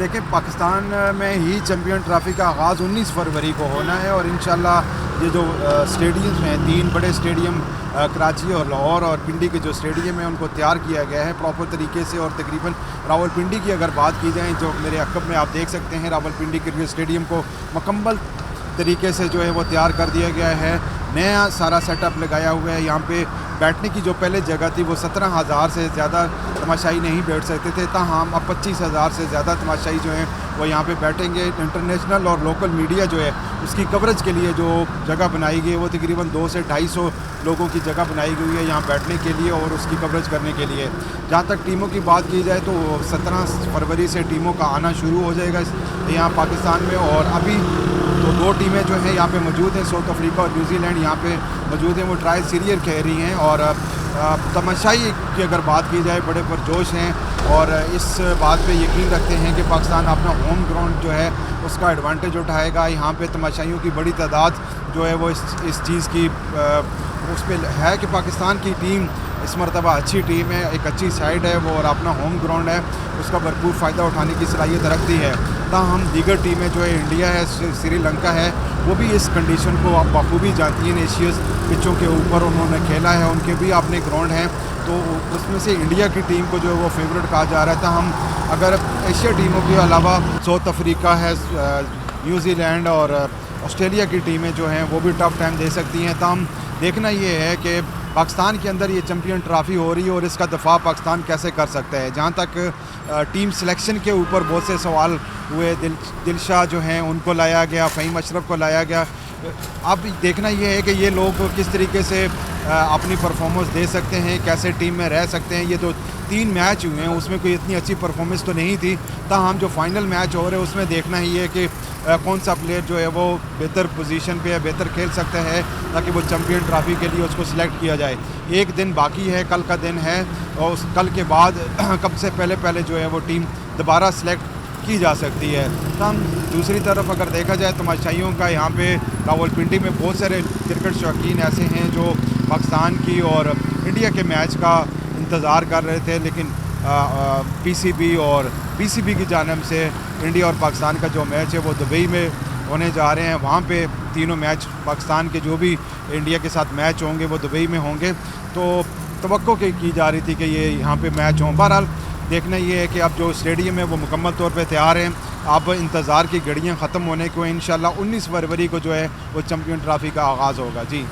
देखिए, पाकिस्तान में ही champion trophy का आगाज़ 19 फरवरी को होना है और इंशाल्लाह ये जो स्टेडियम्स हैं, 3 बड़े स्टेडियम कराची और लाहौर और पिंडी के जो स्टेडियम हैं उनको तैयार किया गया है प्रॉपर तरीके से। और तकरीबन रावलपिंडी की अगर बात की जाए, जो मेरे अक़ब में आप देख सकते हैं, रावलपिंडी क्रिकेट स्टेडियम को मुकम्मल तरीके से जो है वो तैयार कर दिया गया है। नया सारा सेटअप लगाया हुआ है। यहाँ पे बैठने की जो पहले जगह थी वो 17,000 से ज़्यादा तमाशाई नहीं बैठ सकते थे, ताहम अब 25,000 से ज़्यादा तमाशाई जो हैं वो यहाँ पे बैठेंगे। इंटरनेशनल और लोकल मीडिया जो है उसकी कवरेज के लिए जो जगह बनाई गई है वो तकरीबन 200 से 250 लोगों की जगह बनाई गई है यहाँ बैठने के लिए और उसकी कवरेज करने के लिए। जहाँ तक टीमों की बात की जाए तो 17 फरवरी से टीमों का आना शुरू हो जाएगा यहाँ पाकिस्तान में। और अभी तो 2 टीमें जो हैं यहाँ पे मौजूद हैं, साउथ अफ्रीका और न्यूजीलैंड यहाँ पे मौजूद हैं, वो ट्रायल सीरियल खेल रही हैं। और तमाशाई की अगर बात की जाए बड़े पुरजोश हैं और इस बात पे यकीन रखते हैं कि पाकिस्तान अपना होम ग्राउंड जो है उसका एडवांटेज उठाएगा। यहाँ पे तमाशाइयों की बड़ी तादाद जो है वो इस चीज़ की उस पर है कि पाकिस्तान की टीम इस मरतबा अच्छी टीम है, एक अच्छी साइड है वो और अपना होम ग्राउंड है, उसका भरपूर फ़ायदा उठाने की सलाहियत रखती है। ताहम दीगर टीमें जो है इंडिया है, श्रीलंका है, वो भी इस कंडीशन को आप बखूबी जानती हैं। एशियस पिचों के ऊपर उन्होंने खेला है, उनके भी अपने ग्राउंड हैं, तो उसमें से इंडिया की टीम को जो है वो फेवरेट कहा जा रहा था। हम अगर एशिया टीमों के अलावा साउथ अफ्रीका है, न्यूजीलैंड और ऑस्ट्रेलिया की टीमें जो हैं वो भी टफ टाइम दे सकती हैं। ताहम देखना ये है कि पाकिस्तान के अंदर ये चैम्पियन ट्रॉफ़ी हो रही है और इसका दफ़ा पाकिस्तान कैसे कर सकता है। जहाँ तक टीम सिलेक्शन के ऊपर बहुत से सवाल हुए, दिलशाह जो हैं उनको लाया गया, फ़हीम अशरफ को लाया गया। अब देखना ये है कि ये लोग किस तरीके से अपनी परफॉर्मेंस दे सकते हैं, कैसे टीम में रह सकते हैं। ये तो 3 मैच हुए हैं, उसमें कोई इतनी अच्छी परफॉर्मेंस तो नहीं थी। ताहम जो फाइनल मैच हो रहे हैं उसमें देखना ही है कि कौन सा प्लेयर जो है वो बेहतर पोजीशन पे है, बेहतर खेल सकता है, ताकि वो चैम्पियन ट्रॉफ़ी के लिए उसको सिलेक्ट किया जाए। एक दिन बाकी है, कल का दिन है और उस कल के बाद कब से पहले जो है वो टीम दोबारा सिलेक्ट की जा सकती है। तो हम दूसरी तरफ अगर देखा जाए तमाशाइयों का यहाँ पे रावलपिंडी में बहुत सारे क्रिकेट शौकीन ऐसे हैं जो पाकिस्तान की और इंडिया के मैच का इंतज़ार कर रहे थे, लेकिन पीसीबी और बीसीबी की जानिब से इंडिया और पाकिस्तान का जो मैच है वो दुबई में होने जा रहे हैं। वहाँ पे तीनों मैच पाकिस्तान के जो भी इंडिया के साथ मैच होंगे वो दुबई में होंगे, तो तवक्को की जा रही थी कि ये यहाँ पे मैच हों। बहरहाल देखना ये है कि अब जो स्टेडियम है वो मुकम्मल तौर पे तैयार हैं। अब इंतज़ार की घड़ियाँ ख़त्म होने को इंशाल्लाह 19 फरवरी को जो है वो चैम्पियन ट्रॉफ़ी का आगाज़ होगा। जी।